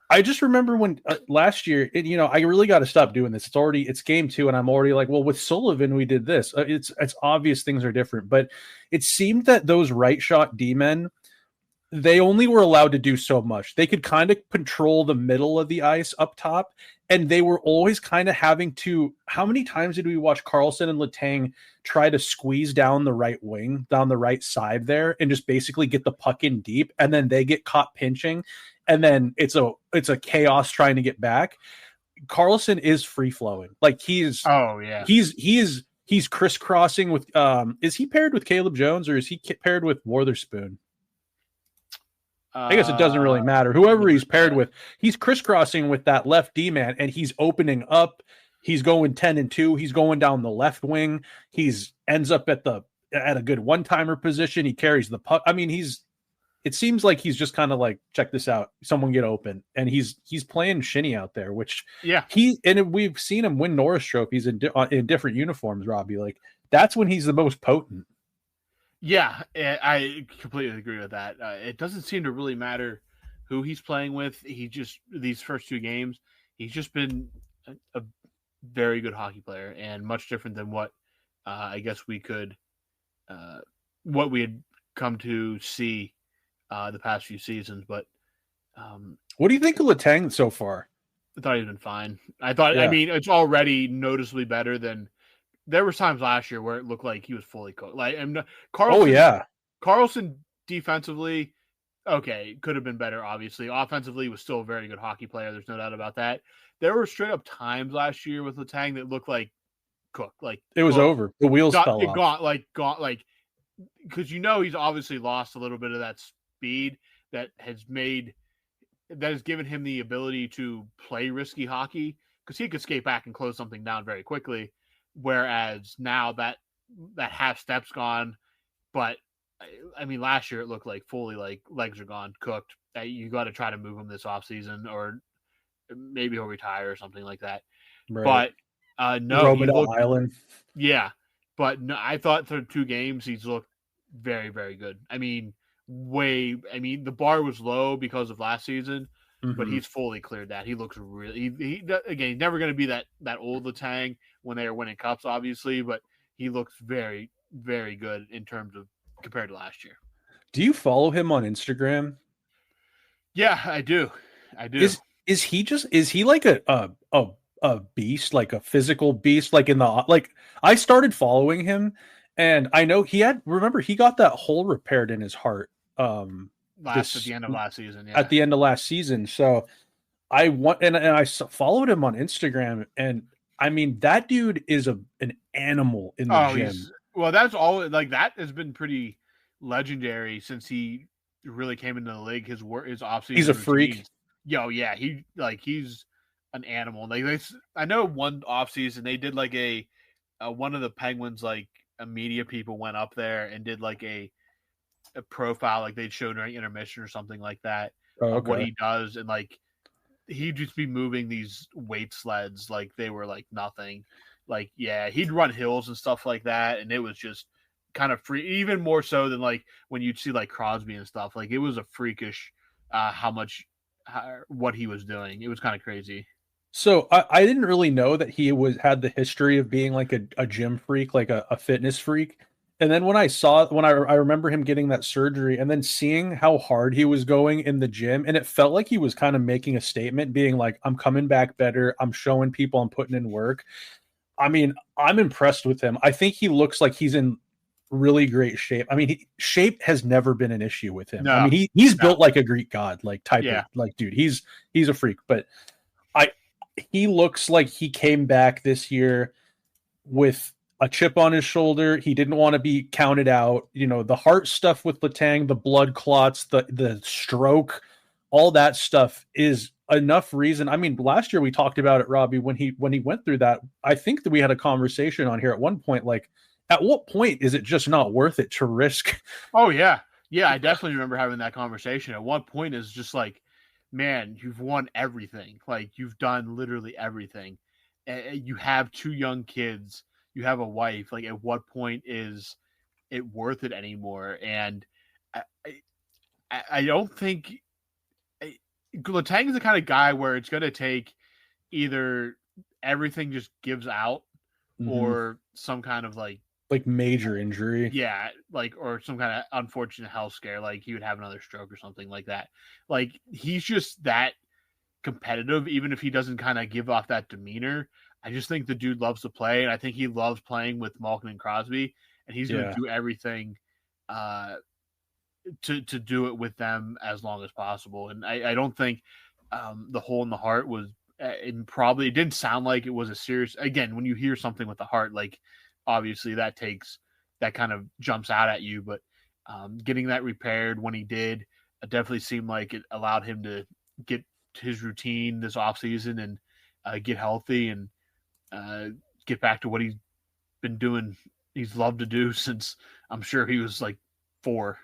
I just remember when last year, I really got to stop doing this. It's game 2, and I'm already like, well, with Sullivan, we did this. It's obvious things are different, but it seemed that those right shot D-men, they only were allowed to do so much. They could kind of control the middle of the ice up top, and they were always kind of having to. How many times did we watch Carlson and Letang try to squeeze down the right wing, down the right side there, and just basically get the puck in deep, and then they get caught pinching? And then it's a chaos trying to get back. Carlson is free flowing. Like he's crisscrossing with is he paired with Caleb Jones or is he paired with Wotherspoon? I guess it doesn't really matter. Whoever he's paired with, he's crisscrossing with that left D-man and he's opening up. He's going 10-2. He's going down the left wing. He's ends up at a good one-timer position. He carries the puck. I mean, it seems like he's just kind of like, check this out, someone get open, and he's playing shinny out there, which we've seen him win Norris trophies in different uniforms. Robbie, like that's when he's the most potent. Yeah, I completely agree with that. It doesn't seem to really matter who he's playing with. These first 2 games, he's just been a very good hockey player and much different than what I guess what we had come to see the past few seasons. But what do you think of Letang so far? I thought he'd been fine. I mean, it's already noticeably better than there was times last year where it looked like he was fully cooked. Like Carlson defensively, okay, could have been better. Obviously, offensively was still a very good hockey player. There's no doubt about that. There were straight up times last year with Letang that looked like cooked. Like it was over. The wheels fell off. Gone, because he's obviously lost a little bit of that speed that has given him the ability to play risky hockey because he could skate back and close something down very quickly. Whereas now that half step's gone, but I mean, last year it looked like fully like legs are gone, cooked. You got to try to move him this offseason or maybe he'll retire or something like that. Right. But no, Island. Yeah. But no, I thought through 2 games, he's looked very, very good. I mean, the bar was low because of last season, but he's fully cleared that. He looks really, he's never going to be that old Letang when they are winning cups, obviously, but he looks very, very good in terms of compared to last year. Do you follow him on Instagram? Yeah, I do. Is he like a beast, like a physical beast, like I started following him and I know he got that hole repaired in his heart at the end of last season. Yeah. At the end of last season. So I followed him on Instagram and I mean that dude is an animal in the gym. Well, that's all that has been pretty legendary since he really came into the league. His offseason. He's a freak. Yeah, he's an animal. I know one offseason they did like a one of the Penguins media people went up there and did like a profile like they'd show during intermission or something like that of what he does and he'd just be moving these weight sleds like they were like nothing. He'd run hills and stuff like that and it was just kind of free, even more so than when you'd see Crosby and stuff. It was a freakish what he was doing. It was kind of crazy. So I didn't really know that he had the history of being like a gym freak, like a fitness freak. And then when I remember him getting that surgery and then seeing how hard he was going in the gym, and it felt like he was kind of making a statement, being like, I'm coming back better. I'm showing people I'm putting in work. I mean, I'm impressed with him. I think he looks like he's in really great shape. I mean, shape has never been an issue with him. No, I mean, he's built like a Greek god, like type Yeah. of like dude. He's a freak. But he looks like he came back this year with a chip on his shoulder. He didn't want to be counted out. You know, the heart stuff with Letang, the blood clots, the stroke, all that stuff is enough reason. I mean, last year we talked about it, Robbie, when he went through that. I think that we had a conversation on here at one point, like, at what point is it just not worth it to risk? Oh yeah. Yeah, I definitely remember having that conversation. At one point is just like, man, you've won everything. Like, you've done literally everything. You have 2 young kids. You have a wife. Like, at what point is it worth it anymore? And I don't think Letang is the kind of guy where it's going to take either everything just gives out or some kind of like major injury. Yeah, like, or some kind of unfortunate health scare, like he would have another stroke or something like that. Like, he's just that competitive, even if he doesn't kind of give off that demeanor. I just think the dude loves to play, and I think he loves playing with Malkin and Crosby, and he's going to do everything to do it with them as long as possible. And I don't think the hole in the heart was, it didn't sound like it was a serious, again, when you hear something with the heart, like, obviously that kind of jumps out at you, but getting that repaired when he did, it definitely seemed like it allowed him to get his routine this offseason and get healthy and get back to what he's been doing. He's loved to do since I'm sure he was like 4.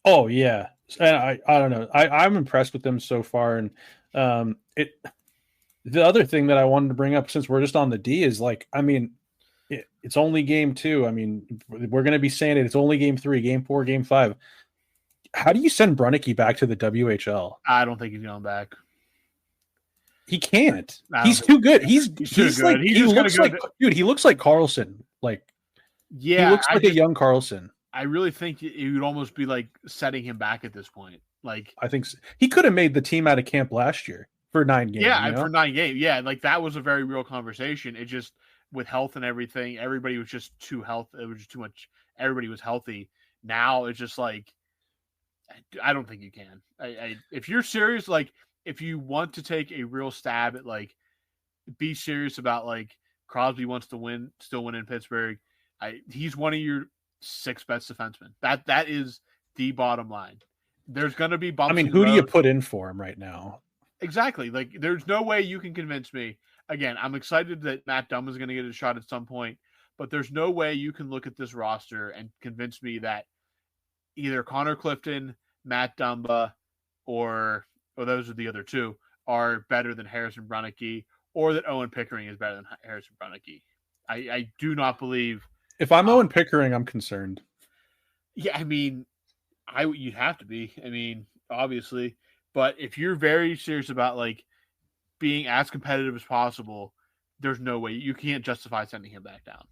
Oh yeah. And I don't know. I'm impressed with them so far. And the other thing that I wanted to bring up, since we're just on the D, is like, I mean, it's only game 2. I mean, we're going to be saying it. It's only game 3, game 4, game 5. How do you send Brunicky back to the WHL? I don't think he's going back. He can't. He's too good. He's too good. Like, he looks like, dude, he looks like Carlson. Like, yeah, he looks like a young Carlson. I really think it would almost be like setting him back at this point. Like, I think so. He could have made the team out of camp last year for 9 games. Yeah, for 9 games. Yeah, like that was a very real conversation. It just, with health and everything, everybody was just too healthy. It was just too much. Everybody was healthy. Now it's just like, I don't think you can. If you're serious, like, if you want to take a real stab at, like, be serious about, like, Crosby wants to still win in Pittsburgh. He's one of your 6 best defensemen. That is the bottom line. There's going to be bumps. I mean, who do you put in for him right now? Exactly. Like, there's no way you can convince me. Again, I'm excited that Matt Dumba is going to get a shot at some point, but there's no way you can look at this roster and convince me that either Connor Clifton, Matt Dumba, or those are the other 2, are better than Harrison Brunicky, or that Owen Pickering is better than Harrison Brunicky. I do not believe. If I'm Owen Pickering, I'm concerned. Yeah, I mean, you'd have to be. I mean, obviously, but if you're very serious about, like, being as competitive as possible, there's no way you can't justify sending him back down.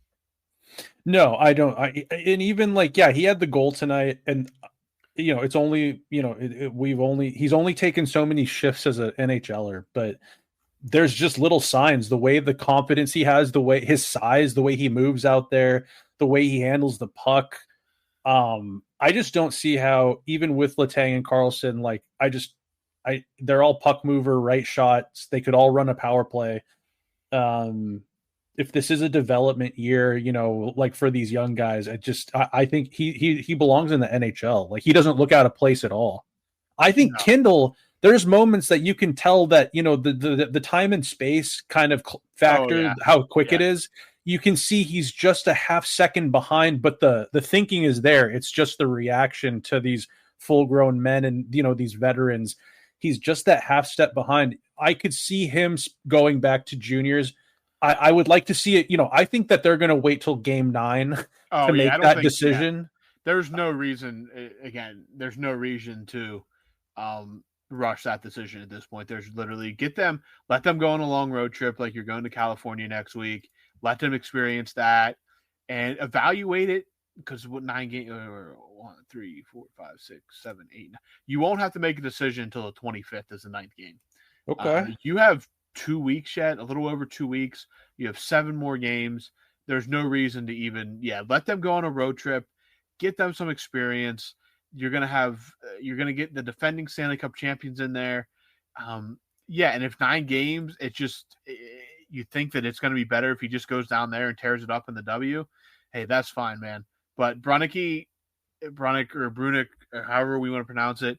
No, I don't. And even like, yeah, he had the goal tonight, and you know, it's only, you know, he's only taken so many shifts as an NHLer, but there's just little signs, the way the confidence he has, the way his size, the way he moves out there, the way he handles the puck. I just don't see how, even with Letang and Carlson, like, they're all puck mover, right shots. They could all run a power play. If this is a development year, you know, like for these young guys, I think he belongs in the NHL. Like, he doesn't look out of place at all. I think Kindle, there's moments that you can tell that, you know, the time and space kind of factor, how quick it is. You can see he's just a half second behind, but the thinking is there. It's just the reaction to these full-grown men and, you know, these veterans. He's just that half step behind. I could see him going back to juniors. I would like to see it. You know, I think that they're going to wait till game 9 to make that decision. There's no reason. Again, there's no reason to rush that decision at this point. There's literally let them go on a long road trip, like you're going to California next week. Let them experience that and evaluate it. Because what 9 games, 1, 3, 4, 5, 6, 7, 8, 9. You won't have to make a decision until the 25th as the 9th game. Okay. You have 2 weeks yet, a little over 2 weeks. You have 7 more games. there's no reason to even let them go on a road trip, get them some experience. You're gonna get the defending Stanley Cup champions in there. And if 9 games, you think that it's going to be better if he just goes down there and tears it up in the W. Hey, that's fine, man. But Brunick or Brunick, or however we want to pronounce it,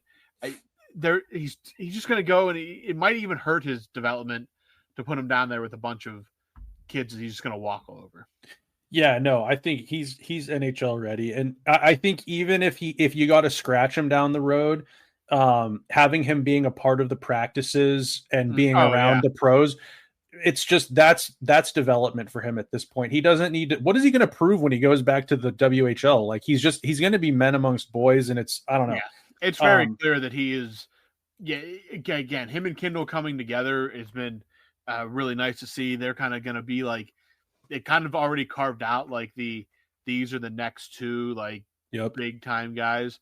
he's just going to go, and it might even hurt his development to put him down there with a bunch of kids that he's just going to walk all over. Yeah, no, I think he's NHL ready, and I think even if you got to scratch him down the road, having him being a part of the practices and being around the pros, it's just that's development for him at this point. He doesn't need to. What is he going to prove when he goes back to the WHL? Like he's going to be men amongst boys, and I don't know. Yeah, it's very clear that he is. Yeah, again, him and Kindle coming together has been really nice to see. They're kind of going to be like. It kind of already carved out like these are the next 2 like big time guys.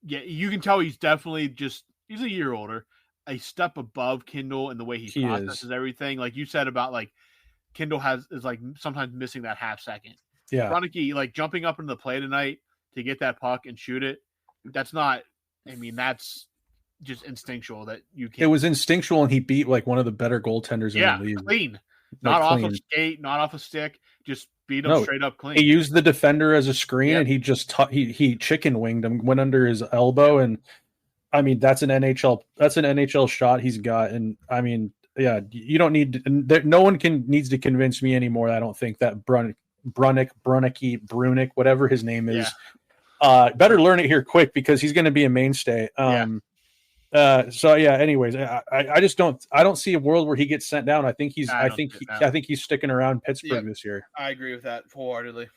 You can tell he's definitely he's a year older, a step above Kindle in the way he processes everything. Like you said about like Kindle is like sometimes missing that half second. Yeah, Brunick like jumping up into the play tonight to get that puck and shoot it. That's just instinctual that you can. It was instinctual, and he beat like one of the better goaltenders in the league. Clean. Not off a skate, not off a stick, just beat him straight up clean. He used the defender as a screen, and he just he chicken winged him, went under his elbow, and I mean that's an NHL shot he's got, and I mean you don't need no one needs to convince me anymore. I don't think that Brunick, whatever his name is, better learn it here quick because he's going to be a mainstay. Anyways, I just don't see a world where he gets sent down. I think he's sticking around Pittsburgh this year. I agree with that wholeheartedly.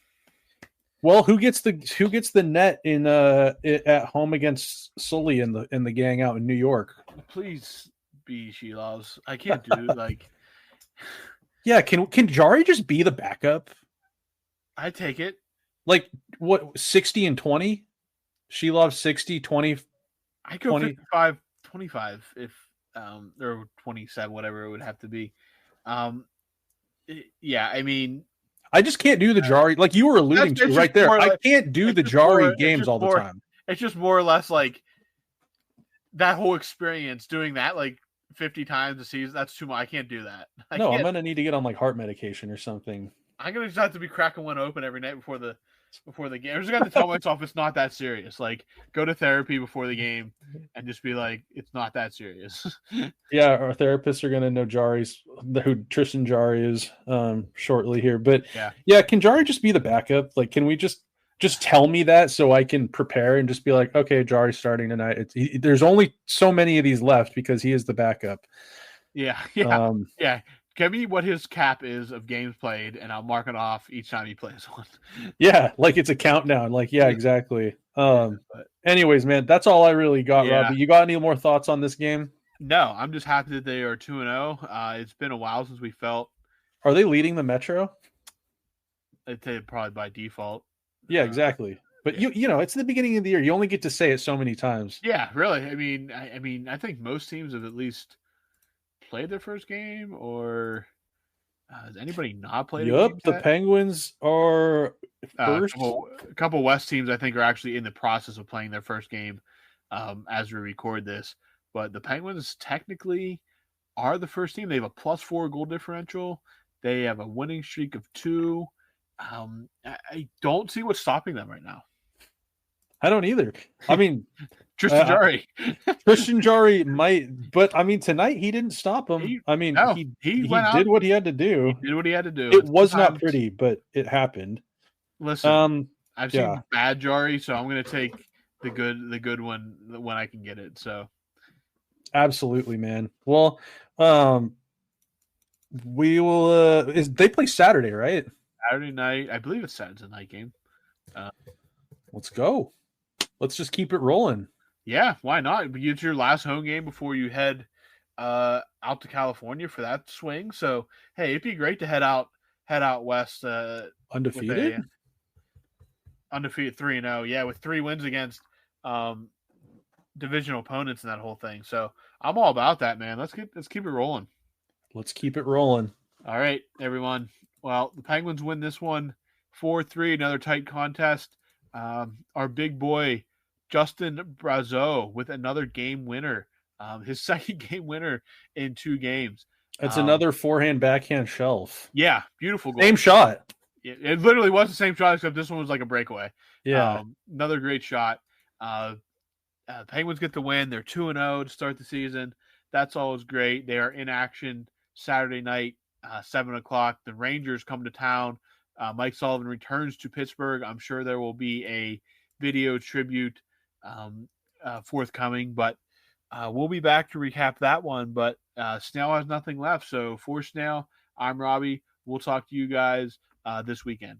Well, who gets the net in at home against Sully in the gang out in New York? Please be Shilovs. I can't do like. Yeah, can Jari just be the backup? I take it. Like what 60 and 20? Shilov 60, 20. I go 25 if or 27, whatever it would have to be. I mean, I just can't do the Jari like you were alluding to right there. I can't do the Jari games all the time. It's just more or less like that whole experience doing that like 50 times a season. That's too much. I can't do that. I'm gonna need to get on like heart medication or something. I'm gonna just have to be cracking one open every night before the game. I'm just gonna tell myself it's not that serious. Like go to therapy before the game and just be like, it's not that serious. Yeah, our therapists are gonna know who Tristan Jari is shortly here. But yeah, can Jari just be the backup? Like, can we just tell me that so I can prepare and just be like, okay, Jari's starting tonight. There's only so many of these left because he is the backup. Yeah. Give me what his cap is of games played, and I'll mark it off each time he plays one. Yeah, like it's a countdown. Like, yeah, exactly. Anyways, man, that's all I really got, Robbie. You got any more thoughts on this game? No, I'm just happy that they are 2-0. It's been a while since we felt. Are they leading the Metro? I'd say probably by default. Yeah, exactly. But you know, it's the beginning of the year. You only get to say it so many times. Yeah, really. I mean, I think most teams have at least played their first game, or has anybody not played? The Penguins are first. A couple West teams, I think, are actually in the process of playing their first game as we record this. But the Penguins technically are the first team. They have a +4 goal differential. They have a winning streak of 2. I don't see what's stopping them right now. I don't either. I mean, Tristan Jari might, but I mean, tonight he didn't stop him. He did what he had to do. He did what he had to do. It was not pretty, but it happened. Listen, I've seen bad Jari, so I'm going to take the good one when I can get it. So, absolutely, man. Well, we will. They play Saturday, right? Saturday night. I believe it's a night game. Let's go. Let's just keep it rolling. Yeah, why not? It's your last home game before you head out to California for that swing. So, hey, it'd be great to head out west. Undefeated? Undefeated 3-0. Yeah, with 3 wins against divisional opponents and that whole thing. So I'm all about that, man. Let's keep it rolling. Let's keep it rolling. All right, everyone. Well, the Penguins win this one 4-3, another tight contest. Our big boy, Justin Brazeau, with another game winner, his second game winner in 2 games. It's another forehand backhand shelf. Yeah, beautiful goal. Same shot. It literally was the same shot, except this one was like a breakaway. Yeah. Another great shot. Penguins get the win. They're 2-0 to start the season. That's always great. They are in action Saturday night, 7 o'clock. The Rangers come to town. Mike Sullivan returns to Pittsburgh. I'm sure there will be a video tribute forthcoming, but we'll be back to recap that one. But Snail has nothing left. So for Snail, I'm Robbie. We'll talk to you guys this weekend.